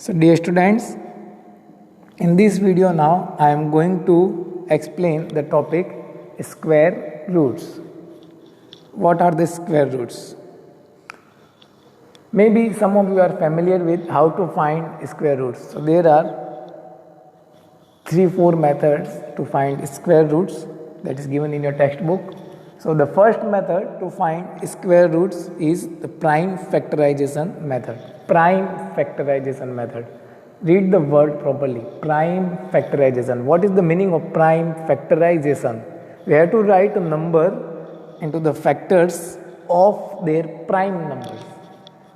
So dear students, in this video now I am going to explain the topic square roots. What are the square roots? Maybe some of you are familiar with how to find square roots. So there are 3-4 methods to find square roots that is given in your textbook. So the first method to find square roots is the prime factorization method. Prime factorization method. Read the word properly. Prime factorization. What is the meaning of prime factorization? We have to write a number into the factors of their prime numbers.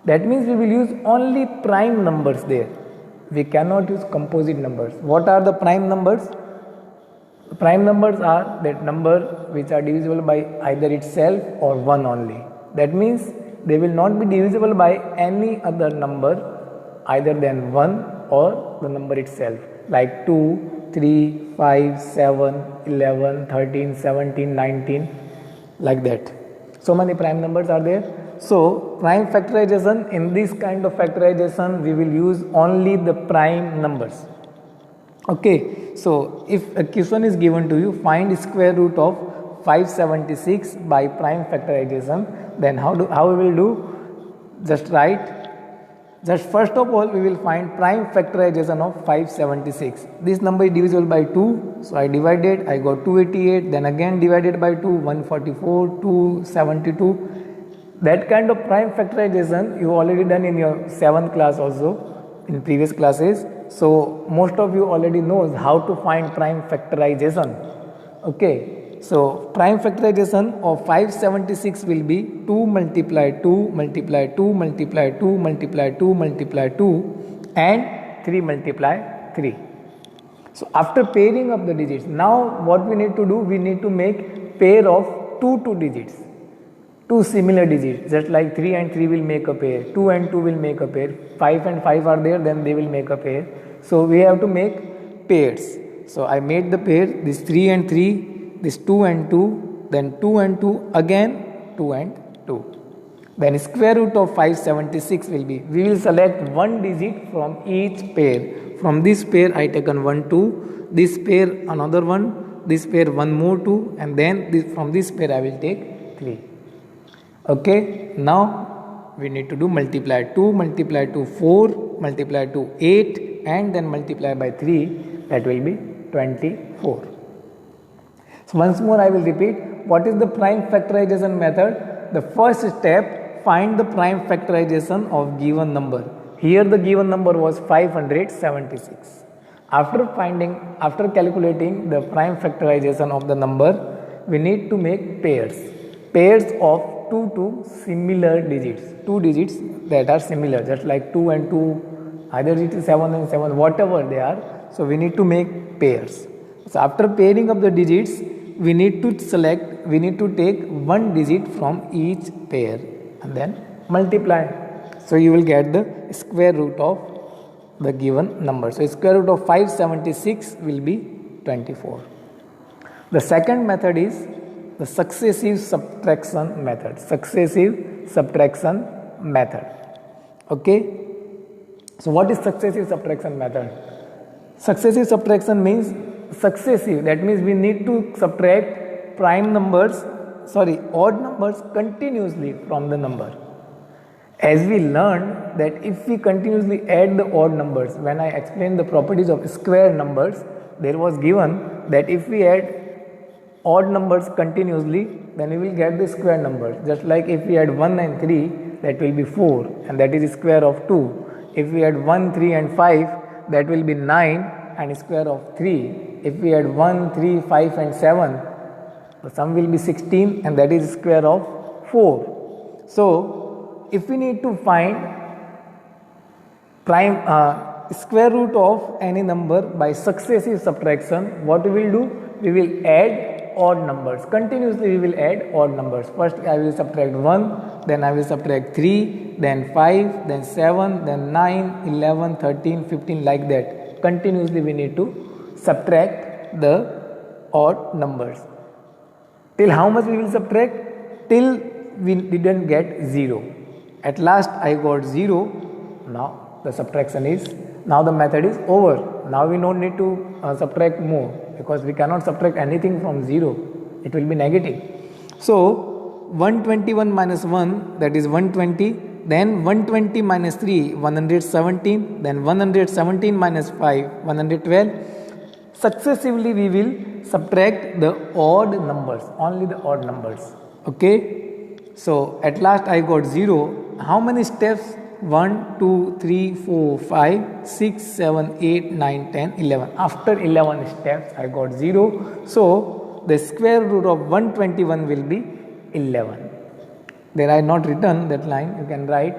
That means we will use only prime numbers there. We cannot use composite numbers. What are the prime numbers? Prime numbers are that number which are divisible by either itself or 1 only. That means they will not be divisible by any other number either than 1 or the number itself, like 2, 3, 5, 7, 11, 13, 17, 19, like that. So many prime numbers are there. So prime factorization, in this kind of factorization we will use only the prime numbers. Okay, so if a question is given to you, find square root of 576 by prime factorization, then how we will do? Just write. Just first of all we will find prime factorization of 576. This number is divisible by 2, so I divided, I got 288, then again divided by 2, 144, 272. That kind of prime factorization you already done in your 7th class also, in previous classes. So most of you already knows how to find prime factorization. Okay, so prime factorization of 576 will be 2 multiply 2 multiply 2 multiply 2 multiply 2 multiply 2 and 3 multiply 3. So after pairing of the digits, now what we need to do? We need to make pair of two digits. Two similar digits, just like 3 and 3 will make a pair, 2 and 2 will make a pair, 5 and 5 are there, then they will make a pair. So we have to make pairs. So I made the pair, this 3 and 3, this 2 and 2, then 2 and 2, again 2 and 2. Then square root of 576 will be, we will select one digit from each pair. From this pair I taken 1, 2, this pair another 1, this pair one more 2, and then from this pair I will take 3. Okay, now we need to do multiply 2, multiply 2, 4, multiply 2, 8, and then multiply by 3, that will be 24. So once more I will repeat, what is the prime factorization method? The first step, find the prime factorization of given number. Here the given number was 576. After calculating the prime factorization of the number, we need to make pairs of two similar digits, two digits that are similar, just like 2 and 2, either it is 7 and 7, whatever they are. So we need to make pairs. So after pairing of the digits, we need to take one digit from each pair and then multiply. So you will get the square root of the given number. So square root of 576 will be 24. The second method is the successive subtraction method. Okay. So what is successive subtraction method? Successive subtraction means successive. That means we need to subtract odd numbers continuously from the number. As we learned that if we continuously add the odd numbers, when I explained the properties of square numbers, there was given that if we add odd numbers continuously, then we will get the square numbers. Just like if we add 1 and 3, that will be 4, and that is square of 2. If we add 1, 3 and 5, that will be 9 and square of 3. If we add 1, 3, 5 and 7, the sum will be 16, and that is square of 4. So if we need to find square root of any number by successive subtraction, what we will do? We will add odd numbers. Continuously we will add odd numbers. First I will subtract 1, then I will subtract 3, then 5, then 7, then 9, 11, 13, 15, like that. Continuously we need to subtract the odd numbers. Till how much we will subtract? Till we didn't get 0. At last I got 0. Now the subtraction is Now the method is over. Now we don't need to subtract more, because we cannot subtract anything from 0. It will be negative. So 121 minus 1, that is 120. Then 120 minus 3, 117. Then 117 minus 5, 112. Successively we will subtract the odd numbers, only the odd numbers. Okay. So at last I got 0. How many steps? 1, 2, 3, 4, 5, 6, 7, 8, 9, 10, 11. After 11 steps I got 0. So the square root of 121 will be 11. There I not written that line, you can write.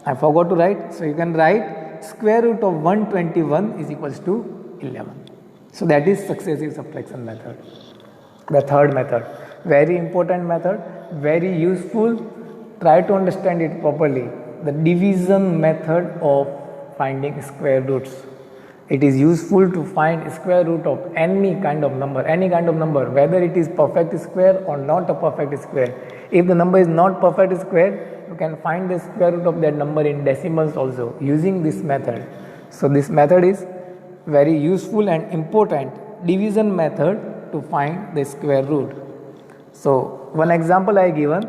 I forgot to write. So you can write square root of 121 is equals to 11. So that is successive subtraction method. The third method. Very important method, very useful. Try to understand it properly. The division method of finding square roots. It is useful to find square root of any kind of number, whether it is perfect square or not a perfect square. If the number is not perfect square, you can find the square root of that number in decimals also using this method. So this method is very useful and important division method to find the square root. So one example I given.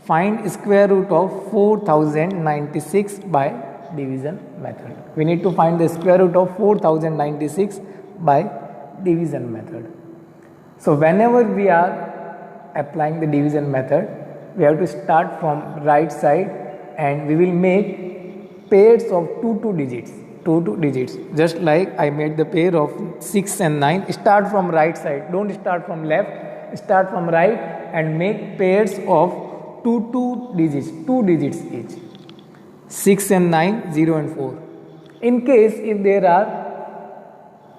Find square root of 4096 by division method. We need to find the square root of 4096 by division method. So whenever we are applying the division method, we have to start from right side and we will make pairs of 2 digits. Just like I made the pair of 6 and 9. Start from right side. Don't start from left. Start from right and make pairs of 2 digits each. 6 and 9, 0 and 4. In case if there are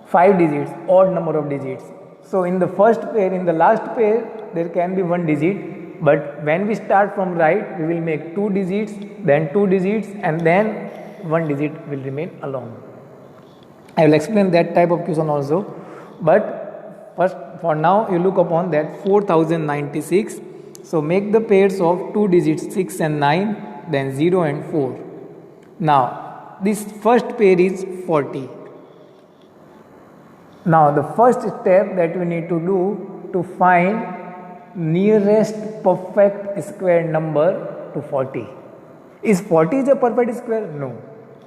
5 digits, odd number of digits. So in the first pair, in the last pair, there can be 1 digit. But when we start from right, we will make 2 digits, then 2 digits, and then 1 digit will remain alone. I will explain that type of question also. But first, for now, you look upon that 4096. So make the pairs of 2 digits 6 and 9, then 0 and 4. Now this first pair is 40. Now the first step that we need to do to find nearest perfect square number to 40. Is 40 is a perfect square? No.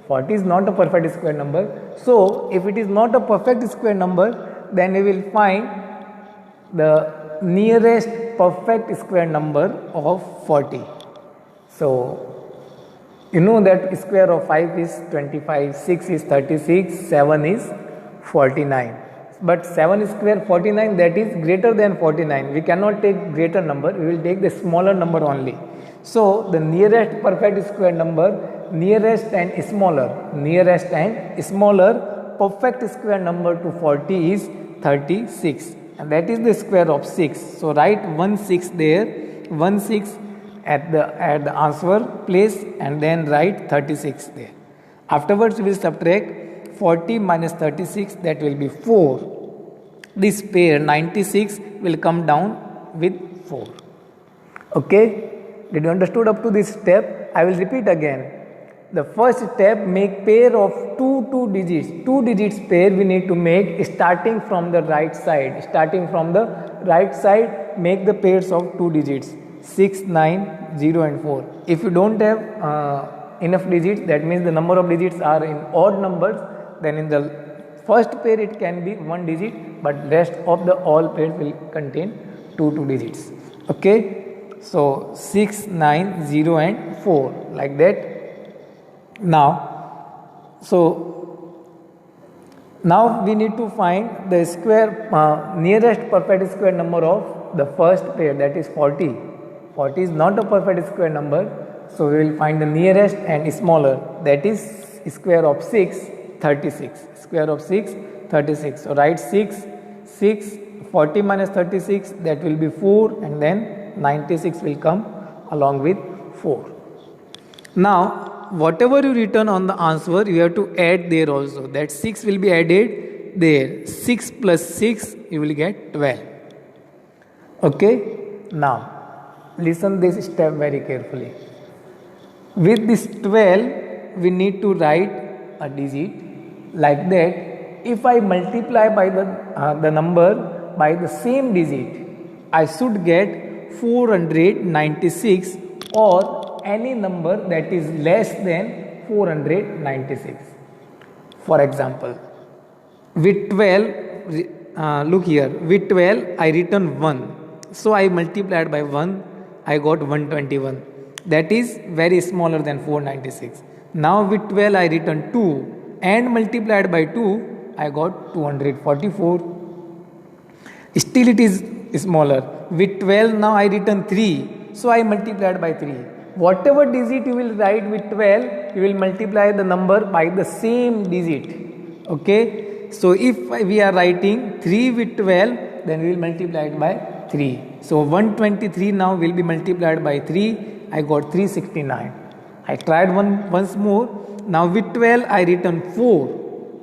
40 is not a perfect square number. So if it is not a perfect square number, then we will find the nearest perfect square number of 40. So you know that square of 5 is 25, 6 is 36, 7 is 49. But 7 square 49, that is greater than 49. We cannot take greater number, we will take the smaller number only. So the nearest perfect square number, nearest and smaller perfect square number to 40 is 36. And that is the square of 6. So write 1 6 there, 1 6 at the answer place, and then write 36 there. Afterwards we will subtract 40 minus 36, that will be 4. This pair 96 will come down with 4. Okay, did you understood up to this step? I will repeat again. The first step, make pair of 2 digits. 2 digits pair we need to make starting from the right side. Make the pairs of 2 digits 6, 9, 0 and 4. If you don't have enough digits, that means the number of digits are in odd numbers, then in the first pair it can be 1 digit, but rest of the all pairs will contain 2 digits. Okay, so 6, 9, 0 and 4, like that. Now we need to find the square nearest perfect square number of the first pair, that is 40. 40 is not a perfect square number, so we will find the nearest and smaller, that is square of 6, 36. Square of 6, 36. So write 6, 40 minus 36, that will be 4, and then 96 will come along with 4. Now whatever you written on the answer, you have to add there also. That 6 will be added there. 6 plus 6, you will get 12. Okay. Now listen this step very carefully. With this 12, we need to write a digit like that. If I multiply by the number by the same digit, I should get 496 or any number that is less than 496. For example, with 12, look here, with 12 I written 1. So I multiplied by 1, I got 121. That is very smaller than 496. Now with 12 I written 2 and multiplied by 2, I got 244. Still it is smaller. With 12 now I written 3. So I multiplied by 3. Whatever digit you will write with 12, you will multiply the number by the same digit. Okay. So if we are writing 3 with 12, then we will multiply it by 3. So 123 now will be multiplied by 3. I got 369. I tried once more. Now with 12 I written 4.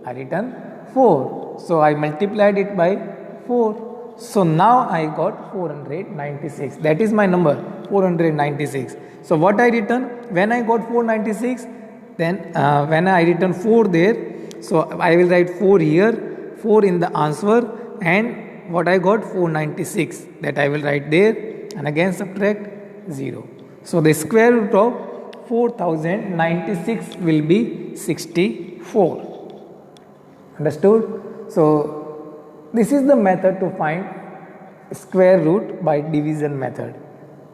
I written 4. So I multiplied it by 4. So now I got 496. That is my number, 496. So what I written? When I got 496, then when I written 4 there, so I will write 4 here, 4 in the answer, and what I got 496, that I will write there, and again subtract 0. So the square root of 4096 will be 64. Understood? So this is the method to find square root by division method.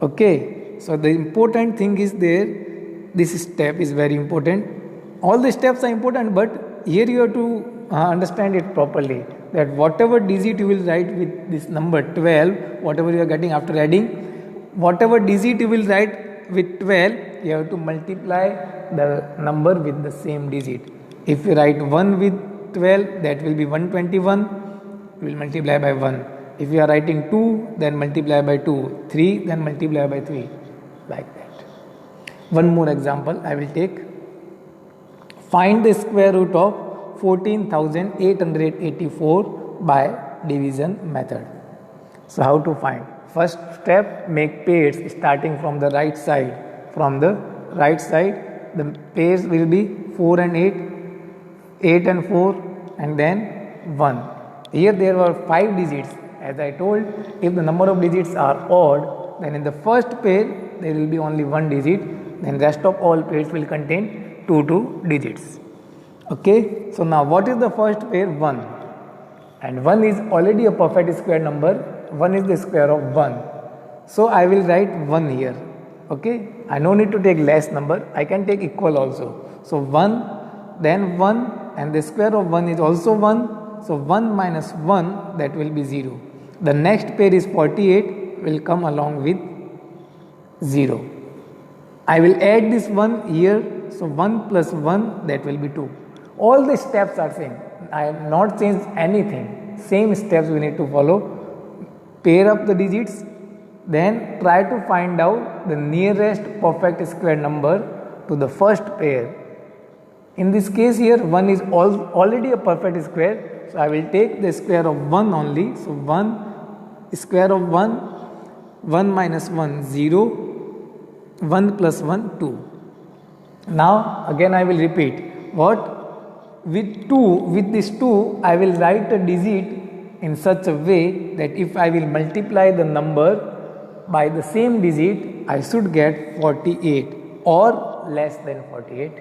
Okay. So the important thing is there, this step is very important. All the steps are important, but here you have to understand it properly, that whatever digit you will write with this number 12, whatever you are getting after adding, whatever digit you will write with 12, you have to multiply the number with the same digit. If you write 1 with 12, that will be 121. You will multiply by 1. If you are writing 2, then multiply by 2. 3, then multiply by 3. Like that. One more example I will take. Find the square root of 14,884 by division method. So how to find? First step, make pairs starting from the right side. From the right side, the pairs will be 4 and 8, 8 and 4, and then 1. Here there were 5 digits. As I told, if the number of digits are odd, then in the first pair there will be only 1 digit, then rest of all pairs will contain 2 digits. Okay, so now what is the first pair? 1. And 1 is already a perfect square number. 1 is the square of 1. So I will write 1 here. Okay, I no need to take less number, I can take equal also. So 1, then 1, and the square of 1 is also 1. So 1 minus 1, that will be 0. The next pair is 48, will come along with 0. I will add this 1 here. So 1 plus 1, that will be 2. All the steps are same. I have not changed anything. Same steps we need to follow. Pair up the digits. Then try to find out the nearest perfect square number to the first pair. In this case here, 1 is already a perfect square. So I will take the square of 1 only. So 1 square of 1, 1 minus 1, 0, 1 plus 1, 2. Now again I will repeat. What? With this 2, I will write a digit in such a way that if I will multiply the number by the same digit, I should get 48 or less than 48.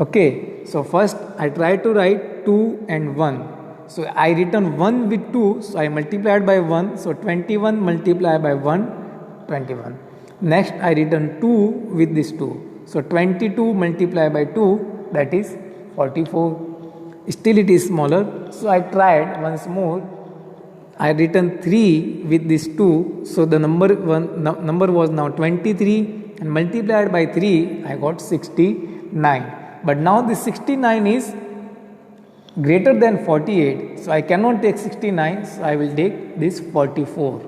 Okay, so first I try to write 2 and 1. So I written 1 with 2, so I multiplied by 1. So 21 multiplied by 1, 21. Next I written 2 with this 2. So 22 multiplied by 2, that is 44. Still it is smaller. So I tried once more. I written 3 with this 2. So the number was now 23, and multiplied by 3, I got 69. But now this 69 is greater than 48. So I cannot take 69. So I will take this 44.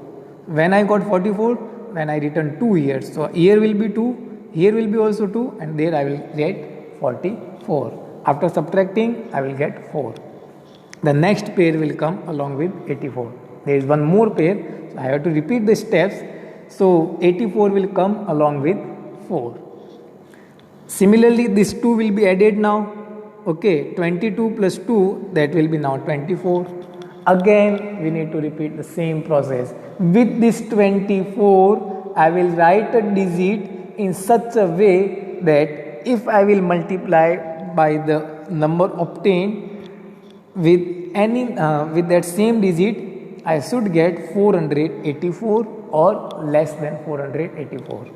When I got 44, when I written 2 here. So here will be 2, here will be also 2, and there I will get 44. After subtracting, I will get 4. The next pair will come along with 84. There is one more pair, so I have to repeat the steps. So 84 will come along with 4. Similarly, this 2 will be added now. Okay, 22 plus 2, that will be now 24. Again, we need to repeat the same process. With this 24, I will write a digit in such a way that if I will multiply by the number obtained with with that same digit, I should get 484 or less than 484.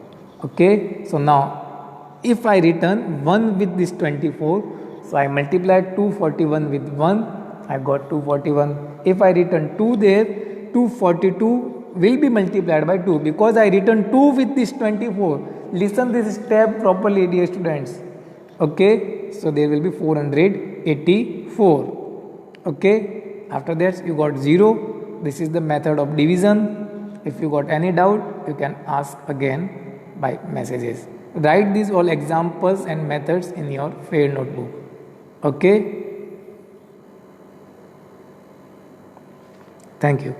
Okay, so now if I return 1 with this 24, so I multiplied 241 with 1, I got 241. If I return 2 there, 242 will be multiplied by 2 because I return 2 with this 24. Listen this step properly, dear students. Okay, so there will be 484. Okay, after that you got 0. This is the method of division. If you got any doubt, you can ask again by messages. Write these all examples and methods in your fair notebook. Okay, thank you.